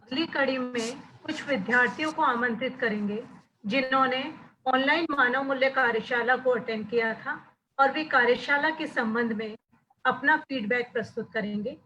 अगली कड़ी में कुछ विद्यार्थियों को आमंत्रित करेंगे जिन्होंने ऑनलाइन मानव मूल्य कार्यशाला को अटेंड किया था और वे कार्यशाला के संबंध में अपना फीडबैक प्रस्तुत करेंगे।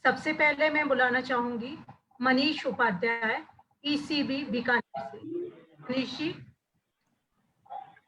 सबसे पहले मैं बुलाना चाहूंगी मनीष उपाध्याय, ईसीबी बीकानेर से। मनीष जी।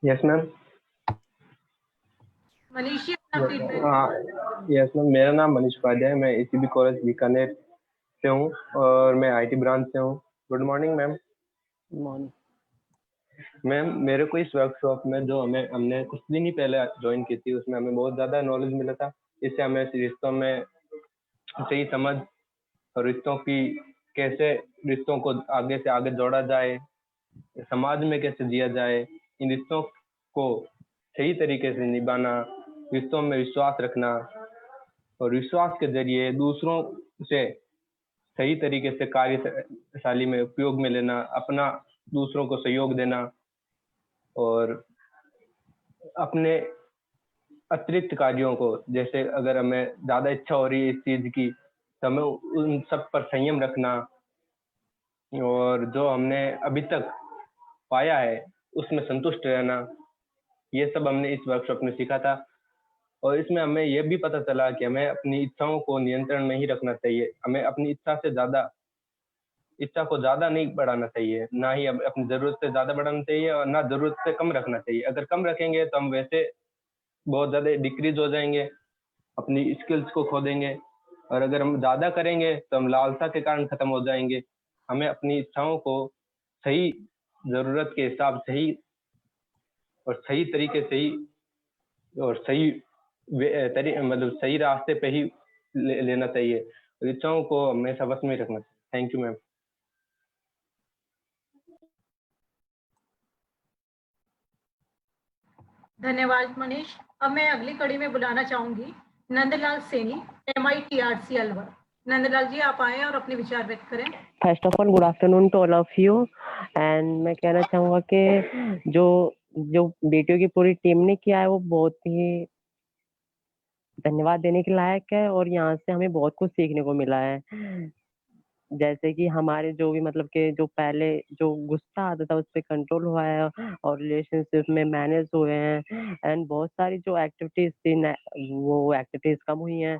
Yes ma'am. मनीष जी अपना फीडबैक। यस मैम, मेरा नाम मनीष उपाध्याय है, मैं ईसीबी कॉलेज बीकानेर से हूँ और मैं आईटी ब्रांच से हूँ। Good morning ma'am. Morning ma'am, मेरे को इस वर्कशॉप में जो हमने कुछ दिन ही पहले ज्वाइन की थी, उसमें हमें बहुत ज़्यादा नॉलेज मिला था। इससे हमें रिश्तों में सही समझ और रिश्तों को आगे से आगे जोड़ा जाए, समाज में कैसे जिया जाए, इन रिश्तों को सही तरीके से निभाना, रिश्तों में विश्वास रखना और विश्वास के जरिए दूसरों से सही तरीके से कार्यशैली में उपयोग में लेना, अपना दूसरों को सहयोग देना और अपने अतिरिक्त कार्यों को, जैसे अगर हमें ज़्यादा इच्छा हो रही है इस चीज़ की तो हमें उन सब पर संयम रखना और जो हमने अभी तक पाया है उसमें संतुष्ट रहना, ये सब हमने इस वर्कशॉप में सीखा था। और इसमें हमें यह भी पता चला कि हमें अपनी इच्छाओं को नियंत्रण में ही रखना चाहिए। हमें अपनी इच्छा को ज़्यादा नहीं बढ़ाना चाहिए, ना ही अपनी ज़रूरत से ज़्यादा बढ़ाना चाहिए और ना ज़रूरत से कम रखना चाहिए। अगर कम रखेंगे तो हम वैसे बहुत ज़्यादा डिक्रीज हो जाएंगे, अपनी स्किल्स को खो देंगे, और अगर हम ज़्यादा करेंगे तो हम लालसा के कारण ख़त्म हो जाएंगे। हमें अपनी इच्छाओं को सही ज़रूरत के हिसाब से ही और सही तरीके से ही और मतलब सही रास्ते पे ही लेना चाहिए। इच्छाओं को हमेशा वश में रखना चाहिए। Thank you ma'am. धन्यवाद मनीष। अब मैं अगली कड़ी में बुलाना चाहूंगी नंदलाल सैनी, MITRC अलवर। नंदलाल जी आप आए और अपने विचार व्यक्त करें। First of all good afternoon to all of you. And मैं कहना चाहूंगा कि जो जो बेटियों की पूरी टीम ने किया है वो बहुत ही धन्यवाद देने के लायक है और यहाँ से हमें बहुत कुछ सीखने को मिला है। जैसे कि हमारे जो भी मतलब कि जो पहले जो गुस्सा आता था उस पर कंट्रोल हुआ है और रिलेशनशिप में मैनेज हुए हैं एंड बहुत सारी जो एक्टिविटीज थी वो एक्टिविटीज कम हुई हैं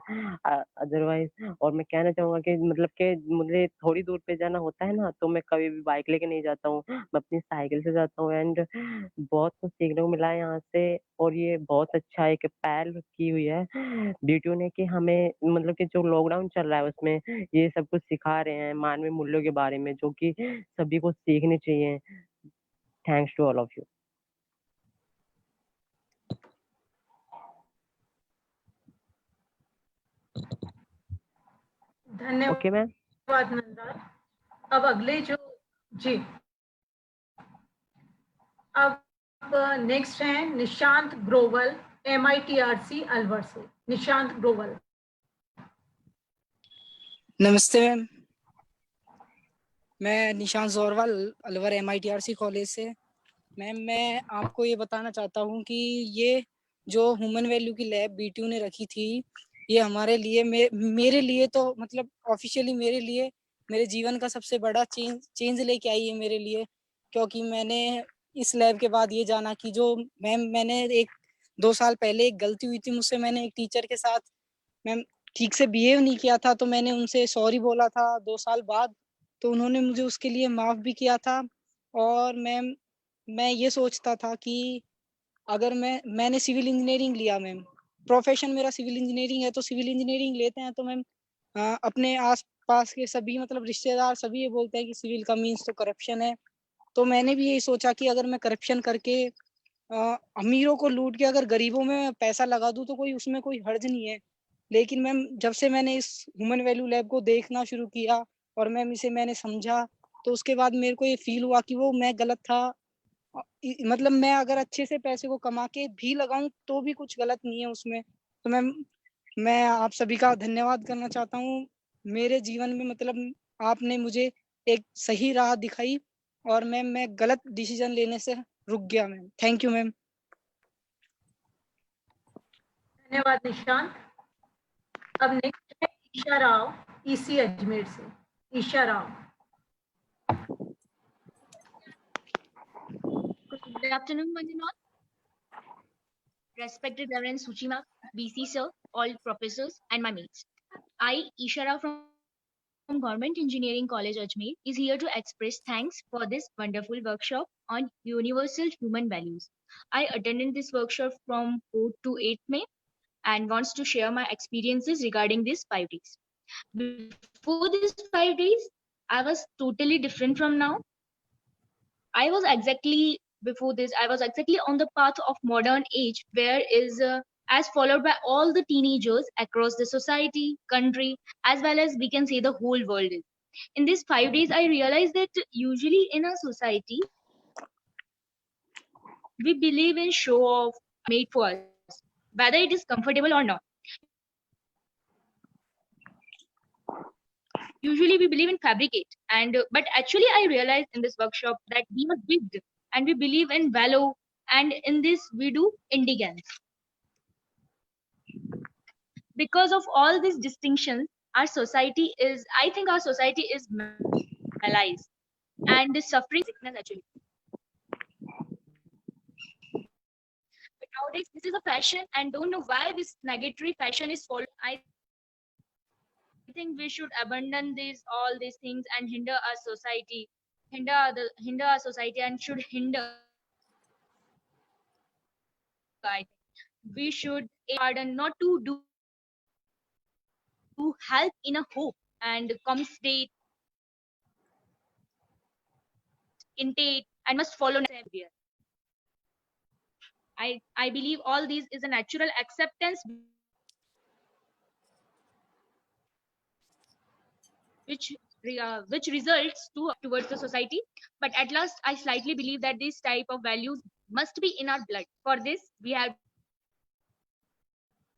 अदरवाइज। और मैं कहना चाहूंगा कि मतलब कि मुझे थोड़ी दूर पे जाना होता है ना तो मैं कभी भी बाइक लेके नहीं जाता हूँ, मैं अपनी साइकिल से जाता हूँ एंड बहुत कुछ सीखने को मिला है यहाँ से। और ये बहुत अच्छा एक पहल की हुई है डीटीयू ने कि हमें मतलब कि जो लॉकडाउन चल रहा है उसमें ये सब कुछ सिखा रहे हैं मानवीय मूल्यों के बारे में जो कि सभी को सीखने चाहिए। Thanks to all of you. धन्यवाद। Okay ma'am. नंदलाल। अब अगले जो जी अब नेक्स्ट है निशांत ग्रोवल, MITRC अलवर से। निशांत ग्रोवल। नमस्ते मैम, मैं निशांत जोरवाल अलवर MITRC कॉलेज से। मैम मैं आपको ये बताना चाहता हूँ कि ये जो ह्यूमन वैल्यू की लैब बीटीयू ने रखी थी ये हमारे लिए मेरे लिए तो मतलब ऑफिशियली मेरे लिए मेरे जीवन का सबसे बड़ा चेंज लेके आई है मेरे लिए, क्योंकि मैंने इस लैब के बाद ये जाना कि जो मैंने 1-2 साल पहले एक गलती हुई थी मुझसे, मैंने एक टीचर के साथ मैम ठीक से बिहेव नहीं किया था तो मैंने उनसे सॉरी बोला था 2 साल बाद, तो उन्होंने मुझे उसके लिए माफ भी किया था। और मैम मैं ये सोचता था कि अगर मैंने सिविल इंजीनियरिंग लिया मैम, प्रोफेशन मेरा सिविल इंजीनियरिंग है, तो सिविल इंजीनियरिंग लेते हैं तो मैम अपने आस पास के सभी मतलब रिश्तेदार सभी ये बोलते हैं कि सिविल का मीन्स तो करप्शन है। तो मैंने भी यही सोचा कि अगर मैं करप्शन करके अमीरों को लूट के अगर गरीबों में पैसा लगा दूं तो उसमें कोई हर्ज नहीं है। लेकिन मैम जब से मैंने इस ह्यूमन वैल्यू लैब को देखना शुरू किया और मैम इसे मैंने समझा, तो उसके बाद मेरे को ये फील हुआ कि वो मैं गलत था। मतलब मैं अगर अच्छे से पैसे को कमा के भी लगाऊं तो भी कुछ गलत नहीं है उसमें। तो मैं आप सभी का धन्यवाद करना चाहता हूँ। मेरे जीवन में मतलब आपने मुझे एक सही राह दिखाई और मैं गलत डिसीजन लेने से रुक गया मैम। Thank you ma'am. धन्यवाद निशांत। अब नेक्स्ट है ईशा राव, EC अजमेर से। Isha Rao. Good afternoon, Manjunath. Respected Reverend Suchima, BC sir, all professors, and my mates. I, Ishara from Government Engineering College Ajmer, is here to express thanks for this wonderful workshop on universal human values. I attended this workshop from 4th to 8th May and wants to share my experiences regarding these 5 days. Before these 5 days, I was totally different from now. I was exactly on the path of modern age, where is as followed by all the teenagers across the society, country, as well as we can say the whole world is. In these 5 days, I realized that usually in a society, we believe in show off made for us, whether it is comfortable or not. Usually we believe in fabricate, and but actually I realized in this workshop that we are big and we believe in value, and in this we do indigence. Because of all these distinctions, I think our society is malaise and is suffering sickness actually. But nowadays this is a fashion, and don't know why this negatory fashion is followed. I think we should abandon all these things and hinder our society, and should hinder. I think we should hard and not to do help in a hope and come state intake and must follow behavior. I believe all these is a natural acceptance which results towards the society. But at last, I slightly believe that this type of values must be in our blood. For this, we have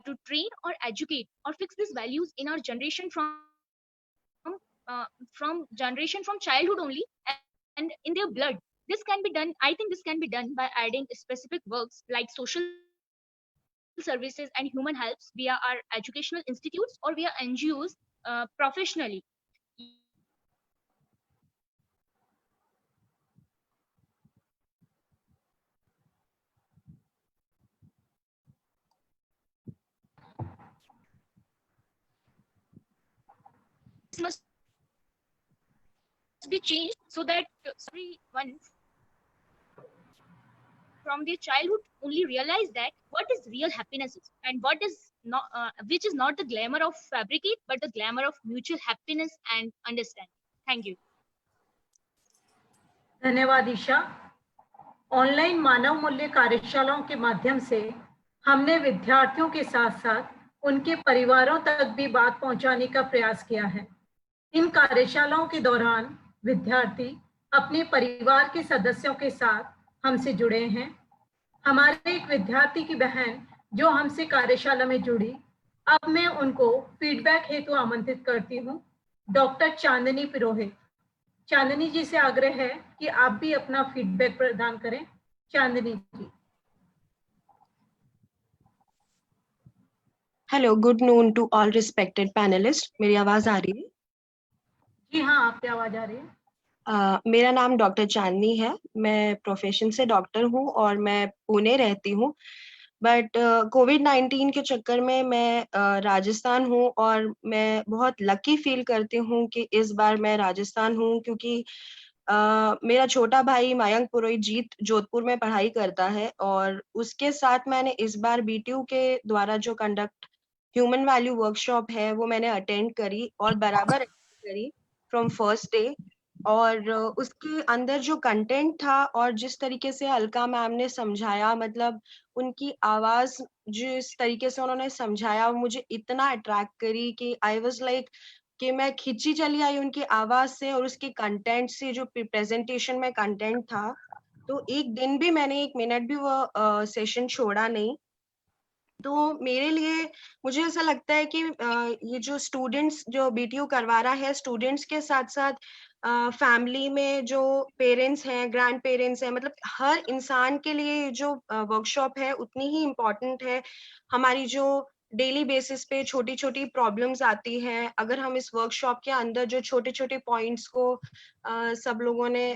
to train or educate or fix these values in our generation from childhood only and in their blood. This can be done. I think this can be done by adding specific works like social services and human helps via our educational institutes or via NGOs professionally. This must be changed so that everyone from their childhood only realize that what is real happiness is and what is not, which is not the glamour of fabricate, but the glamour of mutual happiness and understanding. Thank you. धन्यवाद Isha. Online मानव मूल्य कार्यशालाओं के माध्यम से हमने विद्यार्थियों के साथ साथ उनके परिवारों तक भी बात पहुंचाने का प्रयास किया है। इन कार्यशालाओं के दौरान विद्यार्थी अपने परिवार के सदस्यों के साथ हमसे जुड़े हैं। हमारे एक विद्यार्थी की बहन जो हमसे कार्यशाला में जुड़ी, अब मैं उनको फीडबैक हेतु आमंत्रित करती हूं। डॉक्टर चांदनी पुरोहित। चांदनी जी से आग्रह है कि आप भी अपना फीडबैक प्रदान करें। Chandni ji. Hello, good noon to all respected panelist. मेरी आवाज आ रही है? जी हाँ, आपकी आवाज आ रही है। मेरा नाम डॉक्टर चांदनी है। मैं प्रोफेशन से डॉक्टर हूँ और मैं पुणे रहती हूँ, बट कोविड-19 के चक्कर में मैं राजस्थान हूँ और मैं बहुत लकी फील करती हूँ कि इस बार मैं राजस्थान हूँ, क्योंकि मेरा छोटा भाई मयंक पुरोहित जोधपुर में पढ़ाई करता है और उसके साथ मैंने इस बार BTU के द्वारा जो कंडक्ट ह्यूमन वैल्यू वर्कशॉप है वो मैंने अटेंड करी और बराबर करी फ्रॉम फर्स्ट डे। और उसके अंदर जो कंटेंट था और जिस तरीके से अलका मैम ने समझाया, मतलब उनकी आवाज जिस तरीके से उन्होंने समझाया मुझे इतना अट्रैक्ट करी कि आई वाज लाइक कि मैं खिंची चली आई उनकी आवाज से और उसके कंटेंट से। जो प्रेजेंटेशन में कंटेंट था, तो एक दिन भी मैंने 1 मिनट भी वो सेशन छोड़ा नहीं। तो मेरे लिए मुझे ऐसा लगता है कि ये जो स्टूडेंट्स जो BTU करवा रहा है, स्टूडेंट्स के साथ साथ फैमिली में जो पेरेंट्स हैं, ग्रैंड पेरेंट्स हैं, मतलब हर इंसान के लिए जो वर्कशॉप है उतनी ही इम्पोर्टेंट है। हमारी जो डेली बेसिस पे छोटी-छोटी प्रॉब्लम्स आती हैं, अगर हम इस वर्कशॉप के अंदर जो छोटे-छोटे पॉइंट्स को सब लोगों ने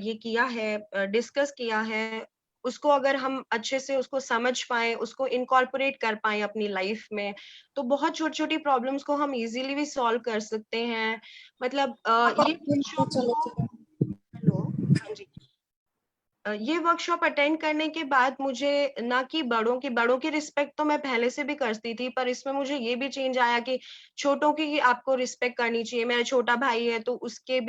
ये किया है, डिस्कस किया है, उसको अगर हम अच्छे से उसको समझ पाए, उसको इनकॉर्पोरेट कर पाए अपनी लाइफ में, तो बहुत छोटी छोटी प्रॉब्लम्स को हम इजीली भी सॉल्व कर सकते हैं। मतलब ये वर्कशॉप हेलो, हाँ जी, ये वर्कशॉप अटेंड करने के बाद मुझे ना कि बड़ों की रिस्पेक्ट तो मैं पहले से भी करती थी, पर इसमें मुझे ये भी चेंज आया कि छोटों की आपको रिस्पेक्ट करनी चाहिए। मेरा छोटा भाई है तो उसकी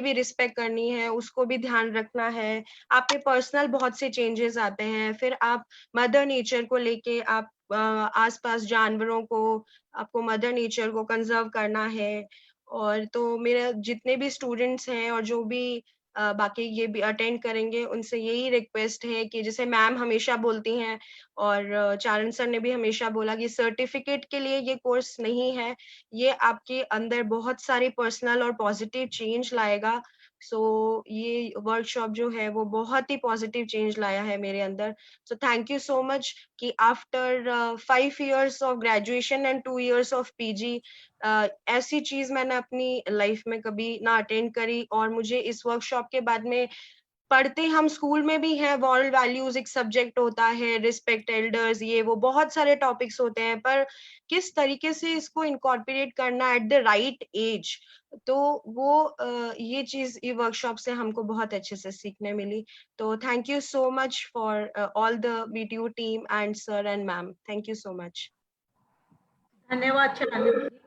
भी रिस्पेक्ट करनी है, उसको भी ध्यान रखना है। आप पे पर्सनल बहुत से चेंजेस आते हैं। फिर आप मदर नेचर को लेके आप आसपास जानवरों को, आपको मदर नेचर को कंजर्व करना है। और तो मेरे जितने भी स्टूडेंट्स हैं और जो भी बाकी ये भी अटेंड करेंगे, उनसे यही रिक्वेस्ट है कि जैसे मैम हमेशा बोलती हैं और चारण सर ने भी हमेशा बोला कि सर्टिफिकेट के लिए ये कोर्स नहीं है, ये आपके अंदर बहुत सारी पर्सनल और पॉजिटिव चेंज लाएगा। सो ये वर्कशॉप जो है वो बहुत ही पॉजिटिव चेंज लाया है मेरे अंदर। So thank you so much कि after 5 years of graduation and 2 years of PG, ऐसी चीज मैंने अपनी लाइफ में कभी ना अटेंड करी। और मुझे इस वर्कशॉप के बाद में पढ़ते हम स्कूल में भी हैं, मॉरल वैल्यूज एक सब्जेक्ट होता है, रिस्पेक्ट एल्डर्स, ये वो बहुत सारे टॉपिक्स होते हैं, पर किस तरीके से इसको इनकॉर्पोरेट करना एट द राइट एज, तो वो ये चीज ये वर्कशॉप से हमको बहुत अच्छे से सीखने मिली। तो thank you so much for all the BTU team and sir and ma'am, thank you so much. धन्यवाद शरानी जी।